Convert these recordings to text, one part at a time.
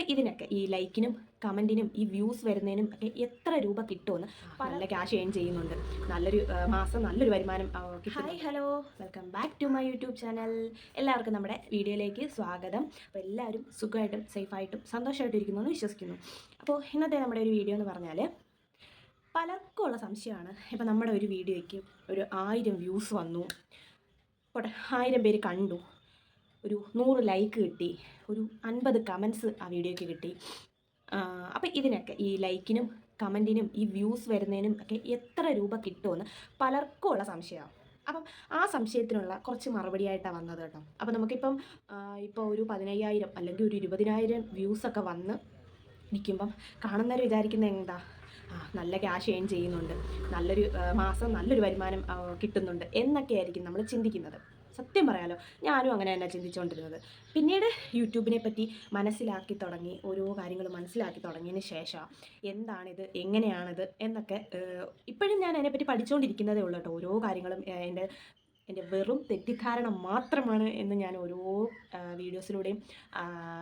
അപ്പോൾ ഇതിനൊക്കെ ഈ ലൈക്കിനും കമൻറ്റിനും ഈ വ്യൂസ് വരുന്നതിനും ഒക്കെ എത്ര രൂപ കിട്ടുമെന്ന് നല്ല ക്യാഷ് ഏൺ ചെയ്യുന്നുണ്ട്. നല്ലൊരു മാസം നല്ലൊരു വരുമാനം hi hello, welcome back to my YouTube channel. എല്ലാവർക്കും നമ്മുടെ വീഡിയോയിലേക്ക് സ്വാഗതം. അപ്പോൾ എല്ലാവരും സുഖമായിട്ടും സേഫായിട്ടും സന്തോഷമായിട്ടും ഇരിക്കുന്നു എന്ന് വിശ്വസിക്കുന്നു. അപ്പോൾ ഇന്നത്തെ നമ്മുടെ ഒരു വീഡിയോ എന്ന് പറഞ്ഞാൽ പലർക്കും ഉള്ള സംശയമാണ്. ഇപ്പം നമ്മുടെ ഒരു വീഡിയോയ്ക്ക് ഒരു 1000 വ്യൂസ് വന്നു, പോട്ടെ 1000 പേര് കണ്ടു, ഒരു 100 ലൈക്ക് കിട്ടി, ഒരു 50 കമൻസ് ആ വീഡിയോയ്ക്ക് കിട്ടി. അപ്പോൾ ഇതിനൊക്കെ ഈ ലൈക്കിനും കമൻറ്റിനും ഈ വ്യൂസ് വരുന്നതിനും ഒക്കെ എത്ര രൂപ കിട്ടുമെന്ന് പലർക്കും ഉള്ള സംശയമാണ്. അപ്പം ആ സംശയത്തിനുള്ള കുറച്ച് മറുപടിയായിട്ടാണ് വന്നത് കേട്ടോ. അപ്പോൾ നമുക്കിപ്പം ഇപ്പോൾ ഒരു 15,000 അല്ലെങ്കിൽ ഒരു 20,000 വ്യൂസൊക്കെ വന്ന് നിൽക്കുമ്പം കാണുന്നവർ വിചാരിക്കുന്നത് എന്താ, നല്ല ക്യാഷ് ഏൺ ചെയ്യുന്നുണ്ട്, നല്ലൊരു മാസം നല്ലൊരു വരുമാനം കിട്ടുന്നുണ്ട് എന്നൊക്കെ ആയിരിക്കും നമ്മൾ ചിന്തിക്കുന്നത്. സത്യം പറയാലോ, ഞാനും അങ്ങനെ തന്നെ ചിന്തിച്ചുകൊണ്ടിരുന്നത്. പിന്നീട് യൂട്യൂബിനെ പറ്റി മനസ്സിലാക്കി തുടങ്ങി, ഓരോ കാര്യങ്ങൾ മനസ്സിലാക്കി തുടങ്ങിയതിന് ശേഷം എന്താണിത്, എങ്ങനെയാണിത് എന്നൊക്കെ ഇപ്പോഴും ഞാൻ അതിനെപ്പറ്റി പഠിച്ചുകൊണ്ടിരിക്കുന്നതേ ഉള്ളൂ കേട്ടോ. ഓരോ കാര്യങ്ങളും എൻ്റെ വെറും തെറ്റിദ്ധാരണ മാത്രമാണ് എന്ന് ഞാൻ ഓരോ വീഡിയോസിലൂടെയും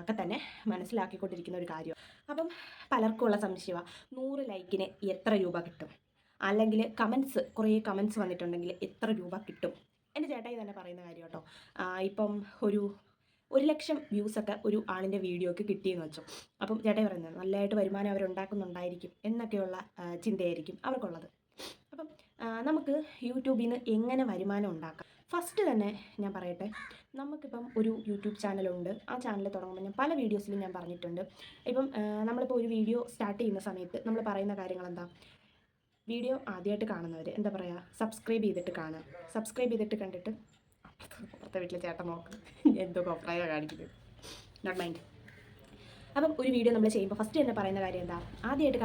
ഒക്കെ തന്നെ മനസ്സിലാക്കിക്കൊണ്ടിരിക്കുന്ന ഒരു കാര്യം. അപ്പം പലർക്കും ഉള്ള സംശയമാണ്, 100 ലൈക്കിന് എത്ര രൂപ കിട്ടും, അല്ലെങ്കിൽ കുറേ കമൻസ് വന്നിട്ടുണ്ടെങ്കിൽ എത്ര രൂപ കിട്ടും. എൻ്റെ ചേട്ടായി തന്നെ പറയുന്ന കാര്യം കേട്ടോ. ഇപ്പം ഒരു 1,00,000 വ്യൂസൊക്കെ ഒരു ആളിൻ്റെ വീഡിയോക്ക് കിട്ടിയെന്ന് വെച്ചോ. അപ്പം ചേട്ടായി പറയുന്നത് നല്ലതായിട്ട് വരുമാനം അവരുണ്ടാക്കുന്നുണ്ടായിരിക്കും എന്നൊക്കെയുള്ള ചിന്തയായിരിക്കും അവർക്കുള്ളത്. അപ്പം നമുക്ക് യൂട്യൂബിൽ നിന്ന് എങ്ങനെ വരുമാനം ഉണ്ടാക്കാം. ഫസ്റ്റ് തന്നെ ഞാൻ പറയട്ടെ, നമുക്കിപ്പം ഒരു യൂട്യൂബ് ചാനലുണ്ട്. ആ ചാനൽ തുടങ്ങുമ്പോൾ ഞാൻ പല വീഡിയോസിലും ഞാൻ പറഞ്ഞിട്ടുണ്ട്. ഇപ്പം നമ്മളിപ്പോൾ ഒരു വീഡിയോ സ്റ്റാർട്ട് ചെയ്യുന്ന സമയത്ത് നമ്മൾ പറയുന്ന കാര്യങ്ങൾ എന്താ, വീഡിയോ ആദ്യമായിട്ട് കാണുന്നവർ എന്താ പറയുക, സബ്സ്ക്രൈബ് ചെയ്തിട്ട് കാണുക. സബ്സ്ക്രൈബ് ചെയ്തിട്ട് കണ്ടിട്ട് അപ്പുറത്തെ വീട്ടിലെ ചേട്ടൻ നോക്ക് എന്തോ കോപ്രായോ കാണിക്കുന്നത്, നോട്ട് മൈൻഡ്. അപ്പം ഒരു വീഡിയോ നമ്മൾ ചെയ്യുമ്പോൾ ഫസ്റ്റ് തന്നെ പറയുന്ന കാര്യം എന്താ, ആദ്യമായിട്ട്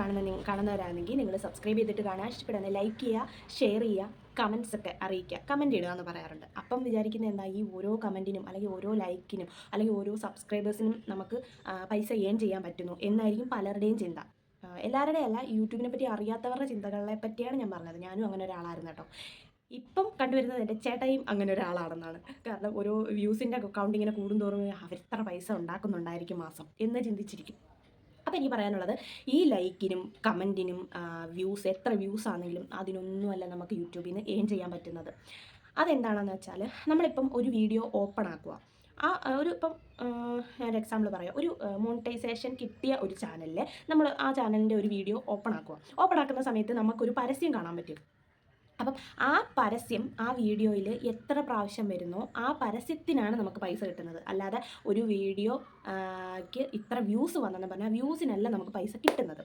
കാണുന്നവരാണെങ്കിൽ നിങ്ങൾ സബ്സ്ക്രൈബ് ചെയ്തിട്ട് കാണുക, ഇഷ്ടപ്പെടുന്ന ലൈക്ക് ചെയ്യുക, ഷെയർ ചെയ്യുക, കമൻറ്റ്സ് ഒക്കെ അറിയിക്കുക, കമൻറ്റ് ഇടുക എന്ന് പറയാറുണ്ട്. അപ്പം വിചാരിക്കുന്നത് എന്താ, ഈ ഓരോ കമൻറ്റിനും അല്ലെങ്കിൽ ഓരോ ലൈക്കിനും അല്ലെങ്കിൽ ഓരോ സബ്സ്ക്രൈബേഴ്സിനും നമുക്ക് പൈസ ഏൺ ചെയ്യാൻ പറ്റുന്നു എന്നായിരിക്കും പലരുടെയും ചിന്ത. എല്ലാവരുടെയും അല്ല, യൂട്യൂബിനെ പറ്റി അറിയാത്തവരുടെ ചിന്തകളെ പറ്റിയാണ് ഞാൻ പറഞ്ഞത്. ഞാനും അങ്ങനെ ഒരാളായിരുന്നു കേട്ടോ. ഇപ്പം കണ്ടുവരുന്നത് എൻ്റെ ചേട്ടായും അങ്ങനെ ഒരാളാണെന്നാണ്. കാരണം ഓരോ വ്യൂസിൻ്റെ അക്കൗണ്ട് ഇങ്ങനെ കൂടുന്തോറും അവരെത്ര പൈസ ഉണ്ടാക്കുന്നുണ്ടായിരിക്കും മാസം എന്ന് ചിന്തിച്ചിരിക്കും. അപ്പോൾ എനിക്ക് പറയാനുള്ളത്, ഈ ലൈക്കിനും കമൻറ്റിനും എത്ര വ്യൂസ് ആണെങ്കിലും അതിനൊന്നുമല്ല നമുക്ക് യൂട്യൂബിൽ നിന്ന് ഏൺ ചെയ്യാൻ പറ്റുന്നത്. അതെന്താണെന്ന് വെച്ചാൽ, നമ്മളിപ്പം ഒരു വീഡിയോ ഓപ്പൺ ആക്കുക, ഇപ്പം ഞാനൊരു എക്സാമ്പിൾ പറയാം. ഒരു മോണിറ്റൈസേഷൻ കിട്ടിയ ഒരു ചാനലിൽ നമ്മൾ ആ ചാനലിൻ്റെ ഒരു വീഡിയോ ഓപ്പൺ ആക്കുന്ന സമയത്ത് നമുക്കൊരു പരസ്യം കാണാൻ പറ്റും. അപ്പം ആ പരസ്യം ആ വീഡിയോയിൽ എത്ര പ്രാവശ്യം വരുന്നോ ആ പരസ്യത്തിനാണ് നമുക്ക് പൈസ കിട്ടുന്നത്. അല്ലാതെ ഒരു വീഡിയോക്ക് ഇത്ര വ്യൂസ് വന്നെന്ന് പറഞ്ഞാൽ വ്യൂസിനല്ല നമുക്ക് പൈസ കിട്ടുന്നത്.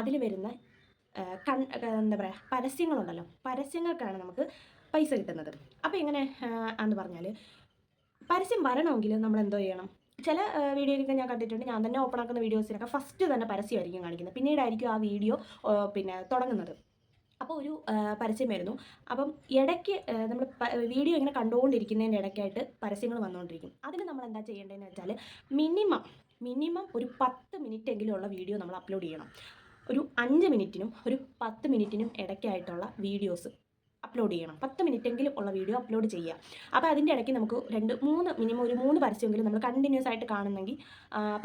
അതിൽ വരുന്ന എന്താ പറയുക, പരസ്യങ്ങളുണ്ടല്ലോ, പരസ്യങ്ങൾക്കാണ് നമുക്ക് പൈസ കിട്ടുന്നത്. അപ്പോൾ എങ്ങനെ എന്ന് പറഞ്ഞാൽ, പരസ്യം വരണമെങ്കിൽ നമ്മൾ എന്തോ ചെയ്യണം. ചില വീഡിയോയിലൊക്കെ ഞാൻ കണ്ടിട്ടുണ്ട്, ഞാൻ തന്നെ ഓപ്പൺ ആക്കുന്ന വീഡിയോസിനൊക്കെ ഫസ്റ്റ് തന്നെ പരസ്യമായിരിക്കും കാണിക്കുന്നത്, പിന്നീടായിരിക്കും ആ വീഡിയോ തുടങ്ങുന്നത്. അപ്പോൾ ഒരു പരസ്യം വരുന്നു. അപ്പം ഇടയ്ക്ക് നമ്മൾ വീഡിയോ ഇങ്ങനെ കണ്ടുകൊണ്ടിരിക്കുന്നതിൻ്റെ ഇടയ്ക്കായിട്ട് പരസ്യങ്ങൾ വന്നുകൊണ്ടിരിക്കും. അതിന് നമ്മൾ എന്താ ചെയ്യേണ്ടതെന്ന് വെച്ചാൽ, മിനിമം ഒരു 10 മിനിറ്റെങ്കിലും ഉള്ള വീഡിയോ നമ്മൾ അപ്ലോഡ് ചെയ്യണം. ഒരു 5 മിനിറ്റിനും ഒരു 10 മിനിറ്റിനും ഇടയ്ക്കായിട്ടുള്ള വീഡിയോസ് അപ്ലോഡ് ചെയ്യണം. 10 മിനിറ്റെങ്കിലും ഉള്ള വീഡിയോ അപ്ലോഡ് ചെയ്യുക. അപ്പോൾ അതിൻ്റെ ഇടയ്ക്ക് നമുക്ക് മിനിമം ഒരു 3 പരസ്യമെങ്കിലും നമ്മൾ കണ്ടിന്യൂസ് ആയിട്ട് കാണുന്നെങ്കിൽ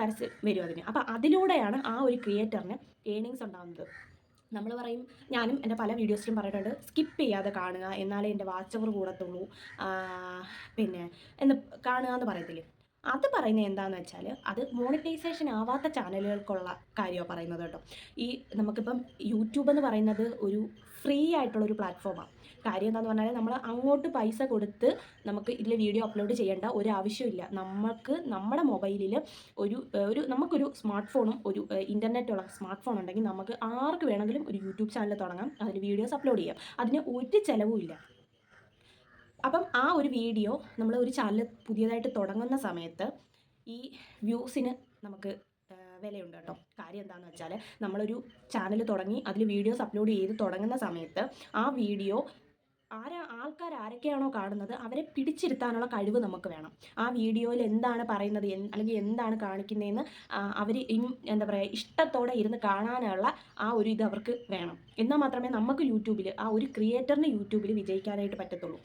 പരസ്യം വരും അതിന്. അപ്പോൾ അതിലൂടെയാണ് ആ ഒരു ക്രിയേറ്ററിന് ഏണിങ്സ് ഉണ്ടാകുന്നത്. നമ്മൾ പറയും, ഞാനും എൻ്റെ പല വീഡിയോസിലും പറഞ്ഞിട്ടുണ്ട്, സ്കിപ്പ് ചെയ്യാതെ കാണുക, എന്നാലേ എൻ്റെ വാച്ച് അവർ കൂടത്തുള്ളൂ, എന്ന് കാണുക എന്ന് പറയത്തില്ലേ. അത് പറയുന്നത് എന്താണെന്ന് വെച്ചാൽ, അത് മോണിറ്റൈസേഷൻ ആവാത്ത ചാനലുകൾക്കുള്ള കാര്യമാണ് പറയുന്നത് കേട്ടോ. നമുക്കിപ്പം യൂട്യൂബ് എന്ന് പറയുന്നത് ഒരു ഫ്രീ ആയിട്ടുള്ളൊരു പ്ലാറ്റ്ഫോമാണ്. കാര്യം എന്താണെന്ന് പറഞ്ഞാൽ, നമ്മൾ അങ്ങോട്ട് പൈസ കൊടുത്ത് നമുക്ക് ഇതിൽ വീഡിയോ അപ്ലോഡ് ചെയ്യേണ്ട ഒരു ആവശ്യമില്ല. നമുക്ക് നമ്മുടെ മൊബൈലിൽ നമുക്കൊരു സ്മാർട്ട് ഫോണും ഒരു ഇൻ്റർനെറ്റുള്ള സ്മാർട്ട് ഫോൺ ഉണ്ടെങ്കിൽ നമുക്ക് ആർക്ക് വേണമെങ്കിലും ഒരു യൂട്യൂബ് ചാനൽ തുടങ്ങാം, അതിൽ വീഡിയോസ് അപ്ലോഡ് ചെയ്യാം. അതിന് ഒരു ചിലവുമില്ല. അപ്പം ആ ഒരു വീഡിയോ നമ്മൾ ഒരു ചാനൽ പുതിയതായിട്ട് തുടങ്ങുന്ന സമയത്ത് ഈ വ്യൂസിന് നമുക്ക് വിലയുണ്ട് കേട്ടോ. കാര്യം എന്താണെന്ന് വെച്ചാൽ, നമ്മളൊരു ചാനൽ തുടങ്ങി അതിൽ വീഡിയോസ് അപ്ലോഡ് ചെയ്ത് തുടങ്ങുന്ന സമയത്ത് ആ വീഡിയോ ആൾക്കാർ ആരൊക്കെയാണോ കാണുന്നത് അവരെ പിടിച്ചിരുത്താനുള്ള കഴിവ് നമുക്ക് വേണം. ആ വീഡിയോയിൽ എന്താണ് പറയുന്നത് അല്ലെങ്കിൽ എന്താണ് കാണിക്കുന്നതെന്ന് അവർ എന്താ പറയുക, ഇഷ്ടത്തോടെ ഇരുന്ന് കാണാനുള്ള ആ ഒരു ഇത് അവർക്ക് വേണം. എന്നാൽ മാത്രമേ നമുക്ക് യൂട്യൂബിൽ, ആ ഒരു ക്രിയേറ്ററിന് യൂട്യൂബിൽ വിജയിക്കാനായിട്ട് പറ്റത്തുള്ളൂ.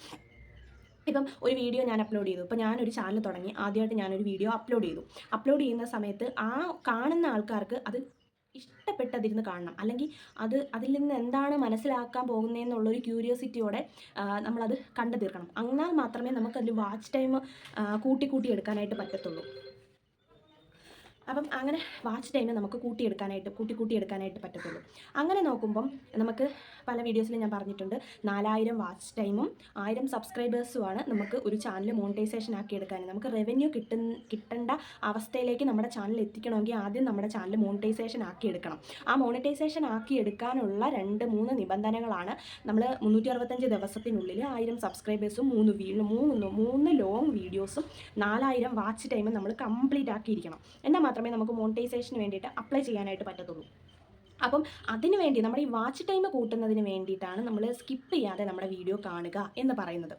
ഇപ്പം ഒരു വീഡിയോ ഞാൻ അപ്ലോഡ് ചെയ്തു. ഇപ്പോൾ ഞാനൊരു ചാനൽ തുടങ്ങി, ആദ്യമായിട്ട് ഞാനൊരു വീഡിയോ അപ്ലോഡ് ചെയ്തു. അപ്ലോഡ് ചെയ്യുന്ന സമയത്ത് ആ കാണുന്ന ആൾക്കാർക്ക് അത് ഇഷ്ടപ്പെട്ടതിരുന്ന് കാണണം, അല്ലെങ്കിൽ അതിൽ നിന്ന് എന്താണ് മനസ്സിലാക്കാൻ പോകുന്നതെന്നുള്ളൊരു ക്യൂരിയോസിറ്റിയോടെ നമ്മളത് കണ്ടു തീർക്കണം. എന്നാൽ മാത്രമേ നമുക്കതിൽ വാച്ച് ടൈം കൂട്ടി എടുക്കാനായിട്ട് പറ്റത്തുള്ളൂ. അപ്പം അങ്ങനെ വാച്ച് ടൈം നമുക്ക് കൂട്ടിയെടുക്കാനായിട്ട് പറ്റത്തുള്ളൂ. അങ്ങനെ നോക്കുമ്പം നമുക്ക് പല വീഡിയോസിലും ഞാൻ പറഞ്ഞിട്ടുണ്ട്, 4000 വാച്ച് ടൈമും 1000 സബ്സ്ക്രൈബേഴ്സുമാണ് നമുക്ക് ഒരു ചാനൽ മോണിറ്റൈസേഷൻ ആക്കി എടുക്കാൻ. നമുക്ക് റവന്യൂ കിട്ടേണ്ട അവസ്ഥയിലേക്ക് നമ്മുടെ ചാനൽ എത്തിക്കണമെങ്കിൽ ആദ്യം നമ്മുടെ ചാനൽ മോണിറ്റൈസേഷൻ ആക്കി എടുക്കണം. ആ മോണിറ്റൈസേഷൻ ആക്കി എടുക്കാനുള്ള 2-3 നിബന്ധനകളാണ് നമ്മൾ 365 ദിവസത്തിനുള്ളിൽ 1000 സബ്സ്ക്രൈബേഴ്സും 3 ലോങ് വീഡിയോസും 4000 വാച്ച് ടൈമും നമ്മൾ കംപ്ലീറ്റ് ആക്കിയിരിക്കണം. എന്നാൽ മാത്രമേ നമുക്ക് മോണിറ്റൈസേഷന് വേണ്ടിയിട്ട് അപ്ലൈ ചെയ്യാനായിട്ട് പറ്റത്തുള്ളൂ. അപ്പം അതിന് വേണ്ടി നമ്മുടെ ഈ വാച്ച് ടൈം കൂട്ടുന്നതിന് വേണ്ടിയിട്ടാണ് നമ്മൾ സ്കിപ്പ് ചെയ്യാതെ നമ്മുടെ വീഡിയോ കാണുക എന്ന് പറയുന്നത്.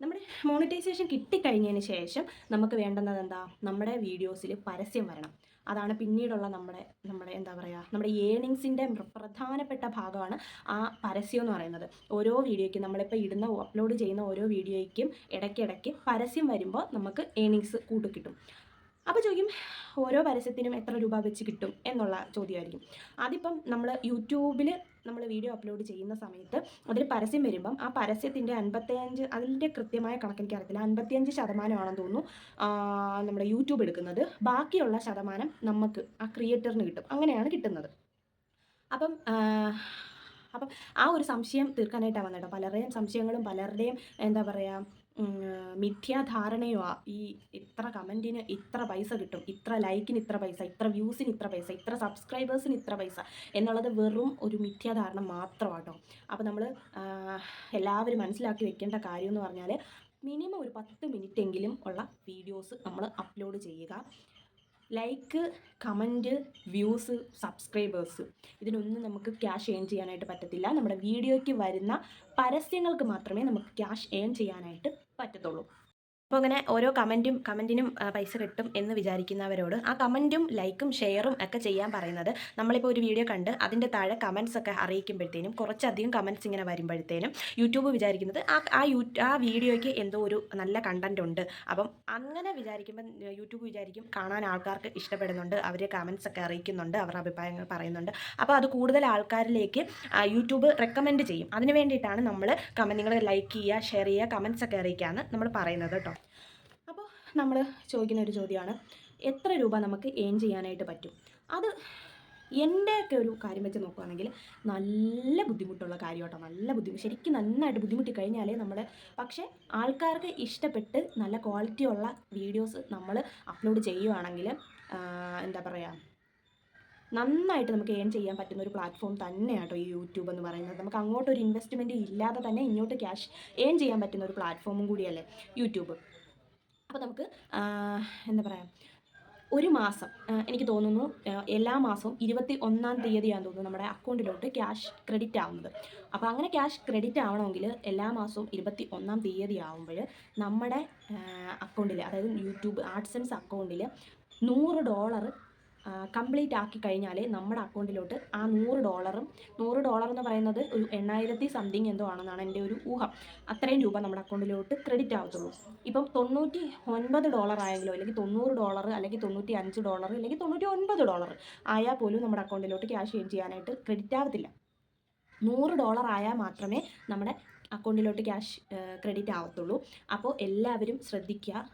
നമ്മുടെ മോണിറ്റൈസേഷൻ കിട്ടിക്കഴിഞ്ഞതിന് ശേഷം നമുക്ക് വേണ്ടുന്നത് എന്താ? നമ്മുടെ വീഡിയോസിൽ പരസ്യം വരണം. അതാണ് പിന്നീടുള്ള നമ്മുടെ എന്താ പറയുക, നമ്മുടെ ഏണിങ്സിൻ്റെ പ്രധാനപ്പെട്ട ഭാഗമാണ് ആ പരസ്യം എന്ന് പറയുന്നത്. ഓരോ വീഡിയോയ്ക്കും നമ്മളിപ്പോൾ അപ്ലോഡ് ചെയ്യുന്ന ഓരോ വീഡിയോയ്ക്കും ഇടയ്ക്കിടയ്ക്ക് പരസ്യം വരുമ്പോൾ നമുക്ക് ഏണിങ്സ് കിട്ടും. അപ്പോൾ ചോദിക്കും, ഓരോ പരസ്യത്തിനും എത്ര രൂപ വെച്ച് കിട്ടും എന്നുള്ള ചോദ്യമായിരിക്കും. അതിപ്പം നമ്മൾ യൂട്യൂബിൽ നമ്മൾ വീഡിയോ അപ്ലോഡ് ചെയ്യുന്ന സമയത്ത് അതിൽ പരസ്യം വരുമ്പം ആ പരസ്യത്തിൻ്റെ 55, അതിൻ്റെ കൃത്യമായ കണക്ക് എനിക്കറിയത്തില്ല, 55% തോന്നുന്നു നമ്മുടെ യൂട്യൂബ് എടുക്കുന്നത്. ബാക്കിയുള്ള ശതമാനം നമുക്ക് ആ ക്രിയേറ്ററിന് കിട്ടും. അങ്ങനെയാണ് കിട്ടുന്നത്. അപ്പം ആ ഒരു സംശയം തീർക്കാനായിട്ടാണ് വന്നത് കേട്ടോ. പലരുടെയും സംശയങ്ങളും പലരുടെയും എന്താ പറയുക, മിഥ്യാധാരണയുമാ ഈ ഇത്ര കമൻറ്റിന് ഇത്ര പൈസ കിട്ടും, ഇത്ര ലൈക്കിന് ഇത്ര പൈസ, ഇത്ര വ്യൂസിന് ഇത്ര പൈസ, ഇത്ര സബ്സ്ക്രൈബേഴ്സിന് ഇത്ര പൈസ എന്നുള്ളത് വെറും ഒരു മിഥ്യാധാരണ മാത്രമാട്ടോ. അപ്പോൾ നമ്മൾ എല്ലാവരും മനസ്സിലാക്കി വെക്കേണ്ട കാര്യം എന്ന് പറഞ്ഞാൽ, മിനിമം ഒരു 10 മിനിറ്റെങ്കിലും ഉള്ള വീഡിയോസ് നമ്മൾ അപ്ലോഡ് ചെയ്യുക. ലൈക്ക്, കമൻറ്റ്, വ്യൂസ്, സബ്സ്ക്രൈബേഴ്സ്, ഇതിനൊന്നും നമുക്ക് ക്യാഷ് ഏൺ ചെയ്യാനായിട്ട് പറ്റത്തില്ല. നമ്മുടെ വീഡിയോയ്ക്ക് വരുന്ന പരസ്യങ്ങൾക്ക് മാത്രമേ നമുക്ക് ക്യാഷ് ഏൺ ചെയ്യാനായിട്ട് പറ്റത്തുള്ളൂ. അപ്പോൾ അങ്ങനെ ഓരോ കമൻറ്റിനും പൈസ കിട്ടും എന്ന് വിചാരിക്കുന്നവരോട് ആ കമൻറ്റും ലൈക്കും ഷെയറും ഒക്കെ ചെയ്യാൻ പറയുന്നത്, നമ്മളിപ്പോൾ ഒരു വീഡിയോ കണ്ട് അതിൻ്റെ താഴെ കമൻറ്റ്സ് ഒക്കെ അറിയിക്കുമ്പോഴത്തേനും, കുറച്ചധികം കമൻറ്റ്സ് ഇങ്ങനെ വരുമ്പോഴത്തേനും യൂട്യൂബ് വിചാരിക്കുന്നത് ആ വീഡിയോയ്ക്ക് എന്തോ ഒരു നല്ല കണ്ടൻറ് ഉണ്ട്. അപ്പം അങ്ങനെ വിചാരിക്കുമ്പോൾ യൂട്യൂബ് വിചാരിക്കും കാണാൻ ആൾക്കാർക്ക് ഇഷ്ടപ്പെടുന്നുണ്ട്, അവർ കമൻറ്റ്സ് ഒക്കെ അറിയിക്കുന്നുണ്ട്, അവരുടെ അഭിപ്രായങ്ങൾ പറയുന്നുണ്ട്. അപ്പോൾ അത് കൂടുതൽ ആൾക്കാരിലേക്ക് യൂട്യൂബ് റെക്കമെൻഡ് ചെയ്യും. അതിന് വേണ്ടിയിട്ടാണ് നമ്മൾ നിങ്ങൾ ലൈക്ക് ചെയ്യുക, ഷെയർ ചെയ്യുക, കമൻറ്റ്സ് ഒക്കെ അറിയിക്കുകയെന്ന് നമ്മൾ പറയുന്നത് കേട്ടോ. അപ്പോൾ നമ്മൾ ചോദിക്കുന്ന ഒരു ചോദ്യമാണ്, എത്ര രൂപ നമുക്ക് ഏൺ ചെയ്യാനായിട്ട് പറ്റും? അത് എൻ്റെയൊക്കെ ഒരു കാര്യം വെച്ച് നോക്കുകയാണെങ്കിൽ നല്ല ബുദ്ധിമുട്ടുള്ള കാര്യം കേട്ടോ. ശരിക്കും നന്നായിട്ട് ബുദ്ധിമുട്ടി കഴിഞ്ഞാലേ പക്ഷേ ആൾക്കാർക്ക് ഇഷ്ടപ്പെട്ട് നല്ല ക്വാളിറ്റിയുള്ള വീഡിയോസ് നമ്മൾ അപ്ലോഡ് ചെയ്യുവാണെങ്കിൽ എന്താ പറയുക, നന്നായിട്ട് നമുക്ക് ഏൺ ചെയ്യാൻ പറ്റുന്ന ഒരു പ്ലാറ്റ്ഫോം തന്നെയാണ് കേട്ടോ ഈ യൂട്യൂബ് എന്ന് പറയുന്നത്. നമുക്ക് അങ്ങോട്ടൊരു ഇൻവെസ്റ്റ്മെൻറ്റ് ഇല്ലാതെ തന്നെ ഇങ്ങോട്ട് ക്യാഷ് ഏൺ ചെയ്യാൻ പറ്റുന്ന ഒരു പ്ലാറ്റ്ഫോമും കൂടിയല്ലേ യൂട്യൂബ്. അപ്പോൾ നമുക്ക് എന്താ പറയുക, ഒരു മാസം എനിക്ക് തോന്നുന്നു എല്ലാ മാസവും 21-ാം തീയതിയാണെന്ന് തോന്നുന്നു നമ്മുടെ അക്കൗണ്ടിലോട്ട് ക്യാഷ് ക്രെഡിറ്റ് ആവുന്നത്. അപ്പോൾ അങ്ങനെ ക്യാഷ് ക്രെഡിറ്റ് ആവണമെങ്കിൽ എല്ലാ മാസവും 21-ാം തീയതി ആവുമ്പോൾ നമ്മുടെ അക്കൗണ്ടിൽ, അതായത് യൂട്യൂബ് ആഡ്സെൻസ് അക്കൗണ്ടിൽ $100 കംപ്ലീറ്റ് ആക്കി കഴിഞ്ഞാൽ നമ്മുടെ അക്കൗണ്ടിലോട്ട് ആ $100 എന്ന് പറയുന്നത് ഒരു 8000 സംതിങ് എന്തോ ആണെന്നാണ് എൻ്റെ ഒരു ഊഹം. അത്രയും രൂപ നമ്മുടെ അക്കൗണ്ടിലോട്ട് ക്രെഡിറ്റ് ആവത്തുള്ളൂ. ഇപ്പം $99 ആയെങ്കിലോ, അല്ലെങ്കിൽ $90, അല്ലെങ്കിൽ $95, അല്ലെങ്കിൽ $99 ആയാൽ പോലും നമ്മുടെ അക്കൗണ്ടിലോട്ട് ക്യാഷ് ഏൺ ചെയ്യാനായിട്ട് ക്രെഡിറ്റ് ആവത്തില്ല. $100 ആയാൽ മാത്രമേ നമ്മുടെ അക്കൗണ്ടിലോട്ട് ക്യാഷ് ക്രെഡിറ്റ് ആവത്തുള്ളൂ. അപ്പോൾ എല്ലാവരും ശ്രദ്ധിക്കുക.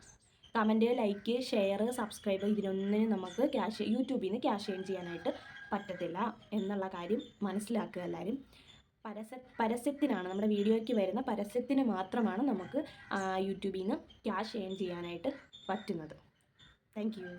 കമൻറ്റ്, ലൈക്ക്, ഷെയർ, സബ്സ്ക്രൈബ്, ഇതിനൊന്നിനും നമുക്ക് യൂട്യൂബിൽ നിന്ന് ക്യാഷ് ഏൺ ചെയ്യാനായിട്ട് പറ്റത്തില്ല എന്നുള്ള കാര്യം മനസ്സിലാക്കുക എല്ലാവരും. പരസ്യത്തിനാണ്, നമ്മുടെ വീഡിയോയ്ക്ക് വരുന്ന പരസ്യത്തിന് മാത്രമാണ് നമുക്ക് യൂട്യൂബിൽ നിന്ന് ക്യാഷ് ഏൺ ചെയ്യാനായിട്ട് പറ്റുന്നത്. Thank you.